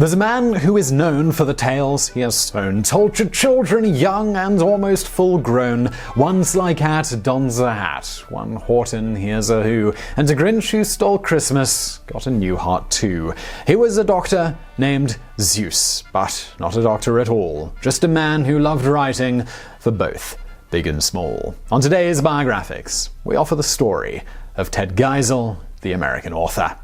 There's a man who is known for the tales he has sown, told to children young and almost full-grown. One sly cat dons a hat, one Horton hears a who, and a Grinch who stole Christmas got a new heart too. He was a doctor named Seuss, but not a doctor at all, just a man who loved writing for both big and small. On today's Biographics, we offer the story of Ted Geisel, the American author.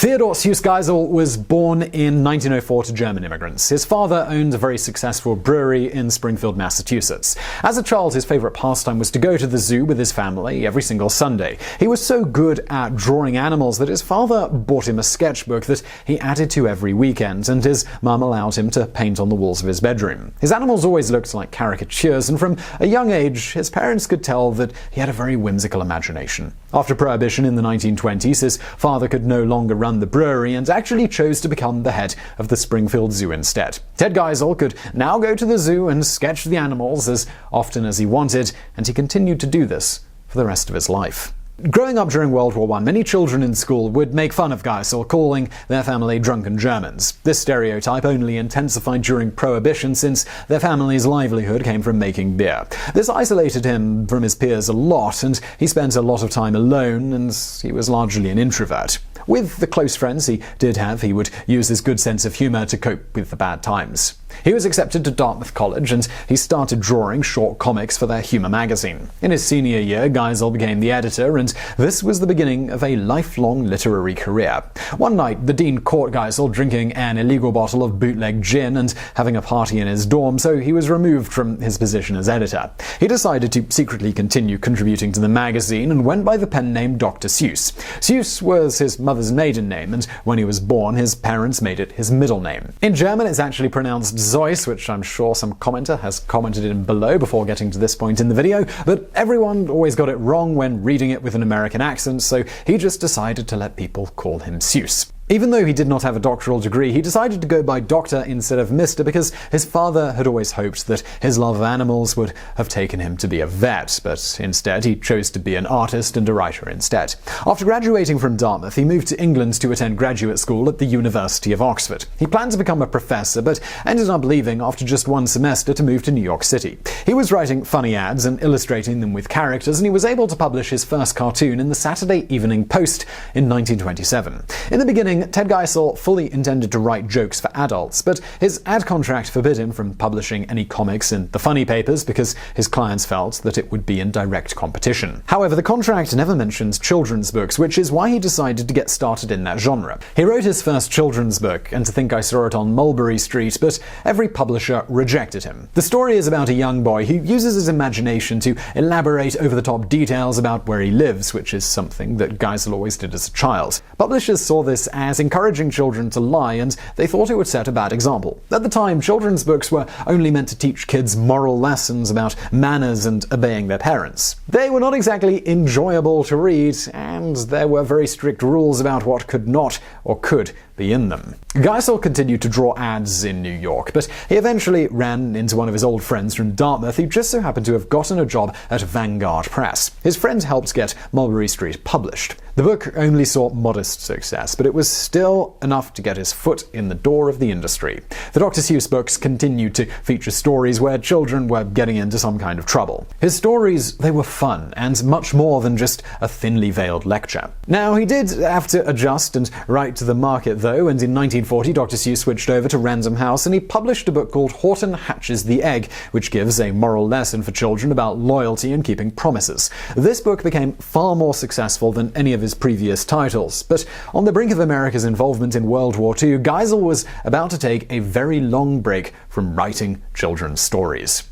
Theodor Seuss Geisel was born in 1904 to German immigrants. His father owned a very successful brewery in Springfield, Massachusetts. As a child, his favorite pastime was to go to the zoo with his family every single Sunday. He was so good at drawing animals that his father bought him a sketchbook that he added to every weekend, and his mum allowed him to paint on the walls of his bedroom. His animals always looked like caricatures, and from a young age, his parents could tell that he had a very whimsical imagination. After Prohibition in the 1920s, his father could no longer run the brewery and actually chose to become the head of the Springfield Zoo instead. Ted Geisel could now go to the zoo and sketch the animals as often as he wanted, and he continued to do this for the rest of his life. Growing up during World War I, many children in school would make fun of Geisel, calling their family drunken Germans. This stereotype only intensified during Prohibition, since their family's livelihood came from making beer. This isolated him from his peers a lot, and he spent a lot of time alone, and he was largely an introvert. With the close friends he did have, he would use his good sense of humor to cope with the bad times. He was accepted to Dartmouth College, and he started drawing short comics for their humor magazine. In his senior year, Geisel became the editor, and this was the beginning of a lifelong literary career. One night, the dean caught Geisel drinking an illegal bottle of bootleg gin and having a party in his dorm, so he was removed from his position as editor. He decided to secretly continue contributing to the magazine and went by the pen name Dr Seuss. Seuss was his mother's maiden name, and when he was born, his parents made it his middle name. In German, it's actually pronounced Seuss, which I'm sure some commenter has commented in below before getting to this point in the video, but everyone always got it wrong when reading it with an American accent, so he just decided to let people call him Seuss. Even though he did not have a doctoral degree, he decided to go by Doctor instead of Mr. because his father had always hoped that his love of animals would have taken him to be a vet, but instead he chose to be an artist and a writer instead. After graduating from Dartmouth, he moved to England to attend graduate school at the University of Oxford. He planned to become a professor, but ended up leaving after just one semester to move to New York City. He was writing funny ads and illustrating them with characters, and he was able to publish his first cartoon in the Saturday Evening Post in 1927. In the beginning, Ted Geisel fully intended to write jokes for adults, but his ad contract forbid him from publishing any comics in the funny papers because his clients felt that it would be in direct competition. However, the contract never mentions children's books, which is why he decided to get started in that genre. He wrote his first children's book, And to Think I Saw It on Mulberry Street, but every publisher rejected him. The story is about a young boy who uses his imagination to elaborate over-the-top details about where he lives, which is something that Geisel always did as a child. Publishers saw this as encouraging children to lie, and they thought it would set a bad example. At the time, children's books were only meant to teach kids moral lessons about manners and obeying their parents. They were not exactly enjoyable to read, and there were very strict rules about what could not or could be in them. Geisel continued to draw ads in New York, but he eventually ran into one of his old friends from Dartmouth who just so happened to have gotten a job at Vanguard Press. His friend helped get Mulberry Street published. The book only saw modest success, but it was still enough to get his foot in the door of the industry. The Dr Seuss books continued to feature stories where children were getting into some kind of trouble. His stories, they were fun, and much more than just a thinly veiled lecture. Now, he did have to adjust and write to the market though, and in 1940 Dr Seuss switched over to Random House and he published a book called Horton Hatches the Egg, which gives a moral lesson for children about loyalty and keeping promises. This book became far more successful than any of his previous titles, but on the brink of America's involvement in World War II, Geisel was about to take a very long break from writing children's stories.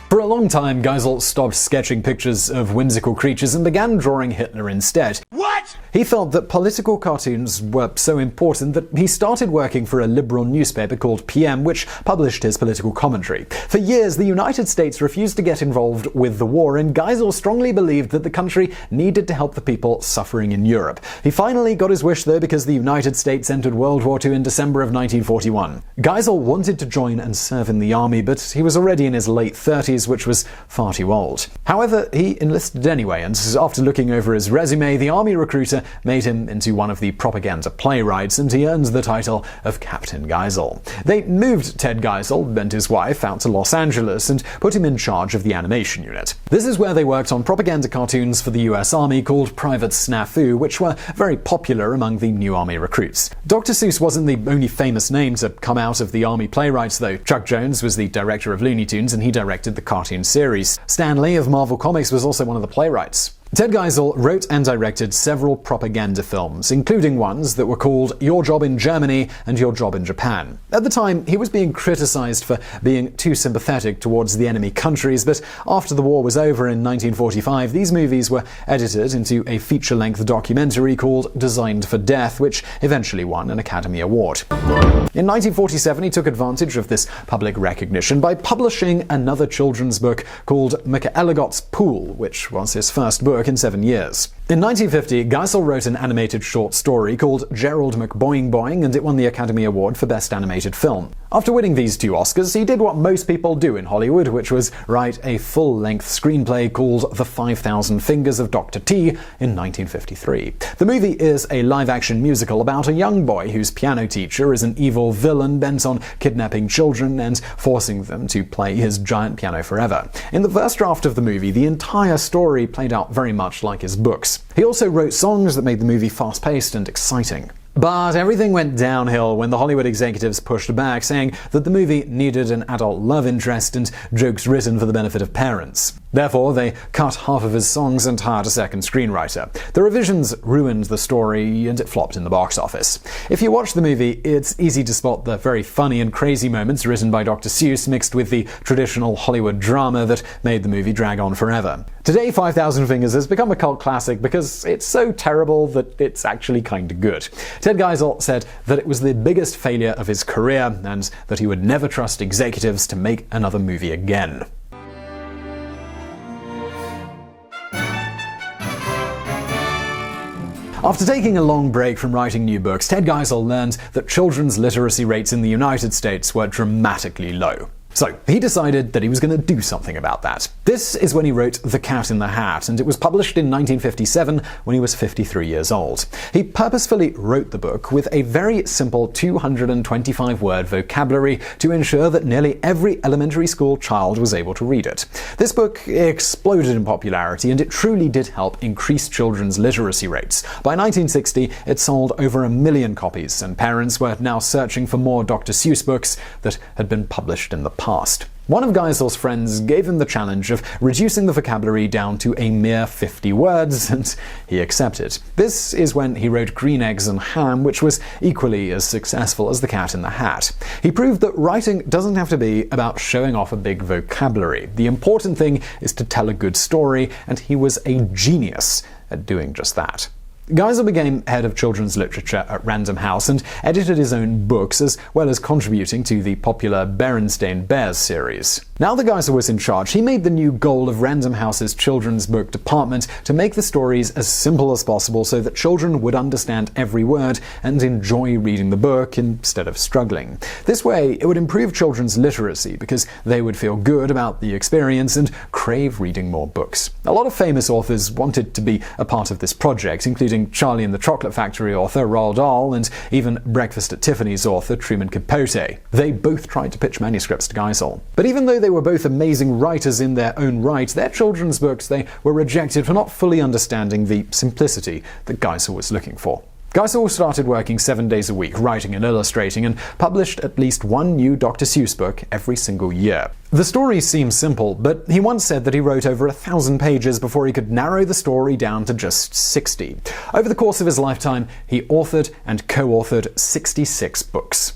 For a long time, Geisel stopped sketching pictures of whimsical creatures and began drawing Hitler instead. What? What? He felt that political cartoons were so important that he started working for a liberal newspaper called PM, which published his political commentary. For years, the United States refused to get involved with the war, and Geisel strongly believed that the country needed to help the people suffering in Europe. He finally got his wish, though, because the United States entered World War II in December of 1941. Geisel wanted to join and serve in the army, but he was already in his late 30s, which was far too old. However, he enlisted anyway, and after looking over his resume, the army recruiter made him into one of the propaganda playwrights, and he earned the title of Captain Geisel. They moved Ted Geisel and his wife out to Los Angeles and put him in charge of the animation unit. This is where they worked on propaganda cartoons for the US Army called Private Snafu, which were very popular among the new army recruits. Dr. Seuss wasn't the only famous name to come out of the army playwrights, though. Chuck Jones was the director of Looney Tunes, and he directed the cartoon series. Stan Lee of Marvel Comics was also one of the playwrights. Ted Geisel wrote and directed several propaganda films, including ones that were called Your Job in Germany and Your Job in Japan. At the time, he was being criticized for being too sympathetic towards the enemy countries, but after the war was over in 1945, these movies were edited into a feature-length documentary called Designed for Death, which eventually won an Academy Award. In 1947, he took advantage of this public recognition by publishing another children's book called McElligot's Pool, which was his first book in 7 years. In 1950, Geisel wrote an animated short story called Gerald McBoing Boing, and it won the Academy Award for Best Animated Film. After winning these 2 Oscars, he did what most people do in Hollywood, which was write a full-length screenplay called The 5,000 Fingers of Dr. T in 1953. The movie is a live-action musical about a young boy whose piano teacher is an evil villain bent on kidnapping children and forcing them to play his giant piano forever. In the first draft of the movie, the entire story played out very much like his books. He also wrote songs that made the movie fast-paced and exciting. But everything went downhill when the Hollywood executives pushed back, saying that the movie needed an adult love interest and jokes written for the benefit of parents. Therefore, they cut half of his songs and hired a second screenwriter. The revisions ruined the story, and it flopped in the box office. If you watch the movie, it's easy to spot the very funny and crazy moments written by Dr. Seuss mixed with the traditional Hollywood drama that made the movie drag on forever. Today, 5,000 Fingers has become a cult classic because it's so terrible that it's actually kinda good. Ted Geisel said that it was the biggest failure of his career and that he would never trust executives to make another movie again. After taking a long break from writing new books, Ted Geisel learned that children's literacy rates in the United States were dramatically low. So, he decided that he was going to do something about that. This is when he wrote The Cat in the Hat, and it was published in 1957 when he was 53 years old. He purposefully wrote the book with a very simple 225-word vocabulary to ensure that nearly every elementary school child was able to read it. This book exploded in popularity, and it truly did help increase children's literacy rates. By 1960, it sold over 1 million copies, and parents were now searching for more Dr. Seuss books that had been published in the past. One of Geisel's friends gave him the challenge of reducing the vocabulary down to a mere 50 words, and he accepted. This is when he wrote Green Eggs and Ham, which was equally as successful as The Cat in the Hat. He proved that writing doesn't have to be about showing off a big vocabulary. The important thing is to tell a good story, and he was a genius at doing just that. Geisel became head of children's literature at Random House and edited his own books, as well as contributing to the popular Berenstain Bears series. Now that Geisel was in charge, he made the new goal of Random House's children's book department to make the stories as simple as possible so that children would understand every word and enjoy reading the book instead of struggling. This way, it would improve children's literacy because they would feel good about the experience and crave reading more books. A lot of famous authors wanted to be a part of this project, including Charlie and the Chocolate Factory author Roald Dahl and even Breakfast at Tiffany's author Truman Capote. They both tried to pitch manuscripts to Geisel. But even though they were both amazing writers in their own right, their children's books they were rejected for not fully understanding the simplicity that Geisel was looking for. Geisel started working 7 days a week, writing and illustrating, and published at least one new Dr. Seuss book every single year. The stories seem simple, but he once said that he wrote over 1,000 pages before he could narrow the story down to just 60. Over the course of his lifetime, he authored and co-authored 66 books.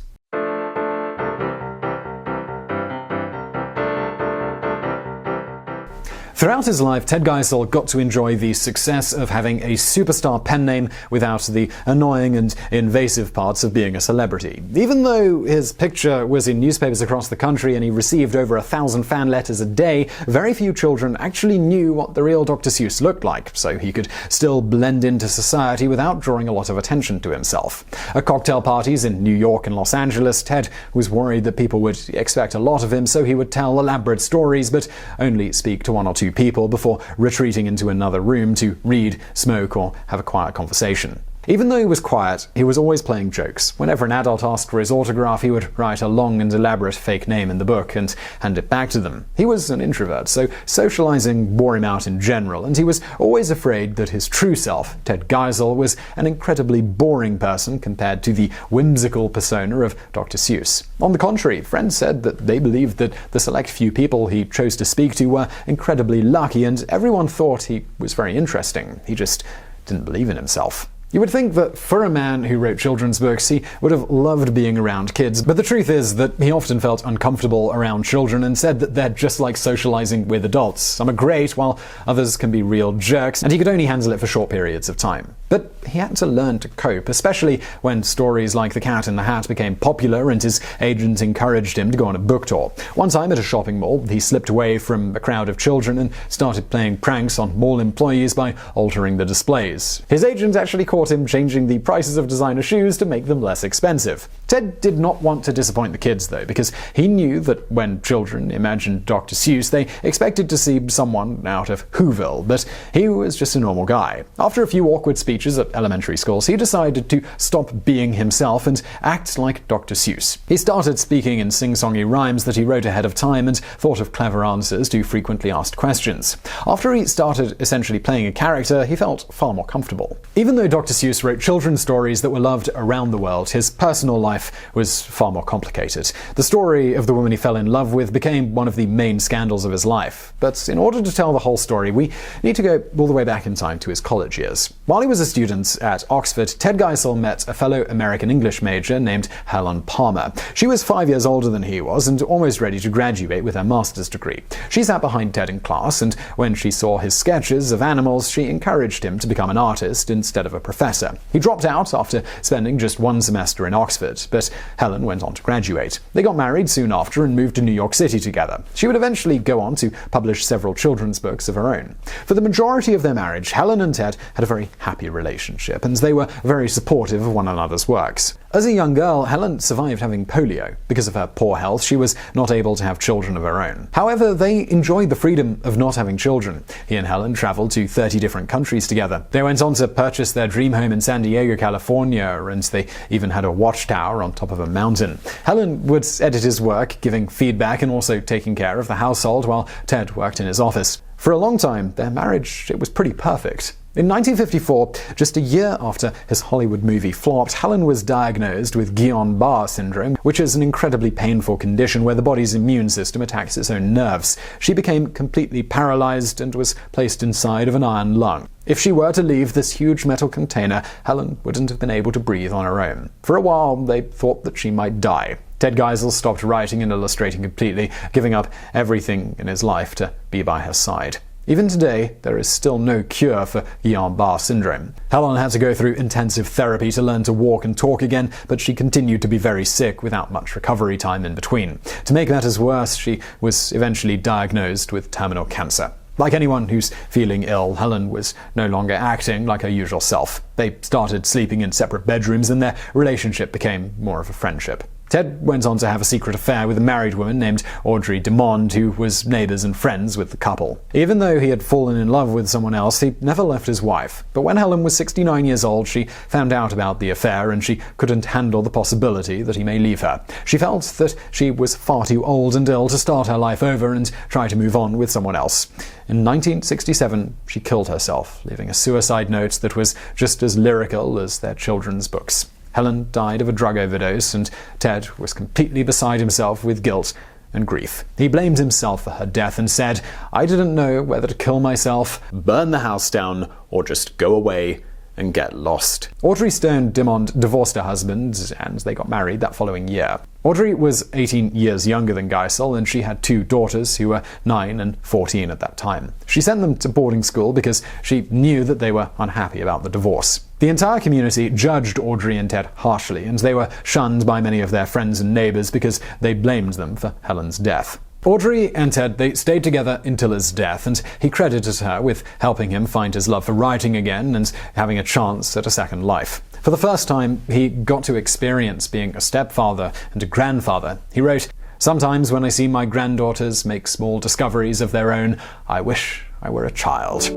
Throughout his life, Ted Geisel got to enjoy the success of having a superstar pen name without the annoying and invasive parts of being a celebrity. Even though his picture was in newspapers across the country and he received over 1,000 fan letters a day, very few children actually knew what the real Dr. Seuss looked like, so he could still blend into society without drawing a lot of attention to himself. At cocktail parties in New York and Los Angeles, Ted was worried that people would expect a lot of him, so he would tell elaborate stories but only speak to one or two people before retreating into another room to read, smoke, or have a quiet conversation. Even though he was quiet, he was always playing jokes. Whenever an adult asked for his autograph, he would write a long and elaborate fake name in the book and hand it back to them. He was an introvert, so socializing wore him out in general, and he was always afraid that his true self, Ted Geisel, was an incredibly boring person compared to the whimsical persona of Dr. Seuss. On the contrary, friends said that they believed that the select few people he chose to speak to were incredibly lucky, and everyone thought he was very interesting. He just didn't believe in himself. You would think that for a man who wrote children's books, he would have loved being around kids, but the truth is that he often felt uncomfortable around children and said that they're just like socializing with adults. Some are great, while others can be real jerks, and he could only handle it for short periods of time. But he had to learn to cope, especially when stories like The Cat in the Hat became popular and his agent encouraged him to go on a book tour. One time at a shopping mall, he slipped away from a crowd of children and started playing pranks on mall employees by altering the displays. His agent actually caught him changing the prices of designer shoes to make them less expensive. Ted did not want to disappoint the kids, though, because he knew that when children imagined Dr. Seuss, they expected to see someone out of Whoville, but he was just a normal guy. After a few awkward speeches at elementary schools, he decided to stop being himself and act like Dr. Seuss. He started speaking in sing-songy rhymes that he wrote ahead of time and thought of clever answers to frequently asked questions. After he started essentially playing a character, he felt far more comfortable. Even though Dr. Seuss wrote children's stories that were loved around the world, his personal life was far more complicated. The story of the woman he fell in love with became one of the main scandals of his life. But in order to tell the whole story, we need to go all the way back in time to his college years. While he was a student at Oxford, Ted Geisel met a fellow American English major named Helen Palmer. She was 5 years older than he was and almost ready to graduate with her master's degree. She sat behind Ted in class, and when she saw his sketches of animals, she encouraged him to become an artist instead of a professor. He dropped out after spending just one semester in Oxford, but Helen went on to graduate. They got married soon after and moved to New York City together. She would eventually go on to publish several children's books of her own. For the majority of their marriage, Helen and Ted had a very happy relationship, and they were very supportive of one another's works. As a young girl, Helen survived having polio. Because of her poor health, she was not able to have children of her own. However, they enjoyed the freedom of not having children. He and Helen traveled to 30 different countries together. They went on to purchase their dream home in San Diego, California, and they even had a watchtower on top of a mountain. Helen would edit his work, giving feedback and also taking care of the household, while Ted worked in his office. For a long time, their marriage, it was pretty perfect. In 1954, just a year after his Hollywood movie flopped, Helen was diagnosed with Guillain-Barré syndrome, which is an incredibly painful condition where the body's immune system attacks its own nerves. She became completely paralyzed and was placed inside of an iron lung. If she were to leave this huge metal container, Helen wouldn't have been able to breathe on her own. For a while, they thought that she might die. Ted Geisel stopped writing and illustrating completely, giving up everything in his life to be by her side. Even today, there is still no cure for Guillain-Barré syndrome. Helen had to go through intensive therapy to learn to walk and talk again, but she continued to be very sick without much recovery time in between. To make matters worse, she was eventually diagnosed with terminal cancer. Like anyone who's feeling ill, Helen was no longer acting like her usual self. They started sleeping in separate bedrooms, and their relationship became more of a friendship. Ted went on to have a secret affair with a married woman named Audrey DeMond, who was neighbors and friends with the couple. Even though he had fallen in love with someone else, he never left his wife. But when Helen was 69 years old, she found out about the affair, and she couldn't handle the possibility that he may leave her. She felt that she was far too old and ill to start her life over and try to move on with someone else. In 1967, she killed herself, leaving a suicide note that was just as lyrical as their children's books. Helen died of a drug overdose, and Ted was completely beside himself with guilt and grief. He blamed himself for her death and said, "I didn't know whether to kill myself, burn the house down, or just go away and get lost. Audrey Stone Dimond divorced her husband, and they got married that following year. Audrey was 18 years younger than Geisel, and she had 2 daughters who were 9 and 14 at that time. She sent them to boarding school because she knew that they were unhappy about the divorce. The entire community judged Audrey and Ted harshly, and they were shunned by many of their friends and neighbors because they blamed them for Helen's death. Audrey and Ted, they stayed together until his death, and he credited her with helping him find his love for writing again and having a chance at a second life. For the first time, he got to experience being a stepfather and a grandfather. He wrote, "Sometimes when I see my granddaughters make small discoveries of their own, I wish I were a child."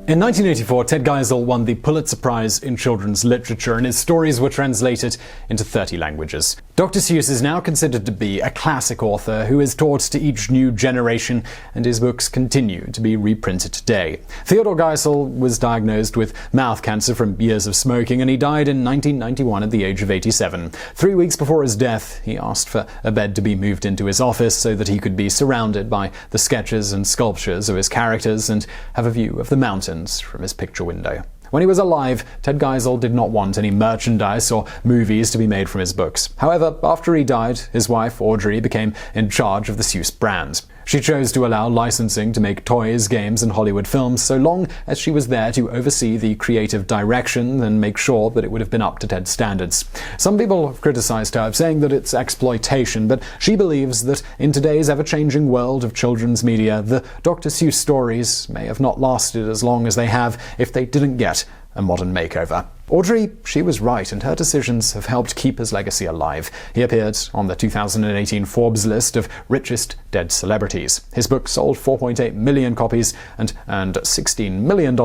In 1984, Ted Geisel won the Pulitzer Prize in Children's Literature, and his stories were translated into 30 languages. Dr. Seuss is now considered to be a classic author who is taught to each new generation, and his books continue to be reprinted today. Theodor Geisel was diagnosed with mouth cancer from years of smoking, and he died in 1991 at the age of 87. 3 weeks before his death, he asked for a bed to be moved into his office so that he could be surrounded by the sketches and sculptures of his characters and have a view of the mountains from his picture window. When he was alive, Ted Geisel did not want any merchandise or movies to be made from his books. However, after he died, his wife, Audrey, became in charge of the Seuss brand. She chose to allow licensing to make toys, games, and Hollywood films so long as she was there to oversee the creative direction and make sure that it would have been up to Ted's standards. Some people have criticized her, saying that it's exploitation, but she believes that in today's ever-changing world of children's media, the Dr. Seuss stories may have not lasted as long as they have if they didn't get a modern makeover. Audrey, she was right, and her decisions have helped keep his legacy alive. He appeared on the 2018 Forbes list of richest dead celebrities. His book sold 4.8 million copies and earned $16 million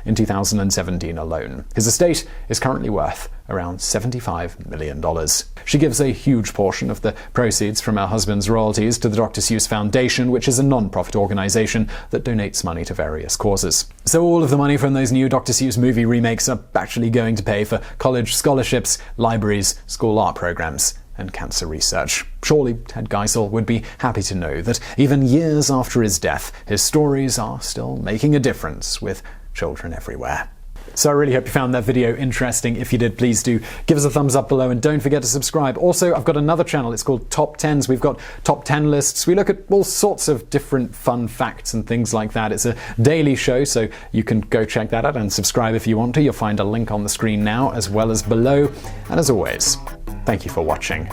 in 2017 alone. His estate is currently worth around $75 million. She gives a huge portion of the proceeds from her husband's royalties to the Dr. Seuss Foundation, which is a non-profit organization that donates money to various causes. So all of the money from those new Dr. Seuss movie remakes are actually going to pay for college scholarships, libraries, school art programs, and cancer research. Surely Ted Geisel would be happy to know that even years after his death, his stories are still making a difference with children everywhere. So I really hope you found that video interesting. If you did, please do give us a thumbs up below and don't forget to subscribe. Also, I've got another channel. It's called Top 10s. We've got top 10 lists. We look at all sorts of different fun facts and things like that. It's a daily show, so you can go check that out and subscribe if you want to. You'll find a link on the screen now as well as below. And as always, thank you for watching.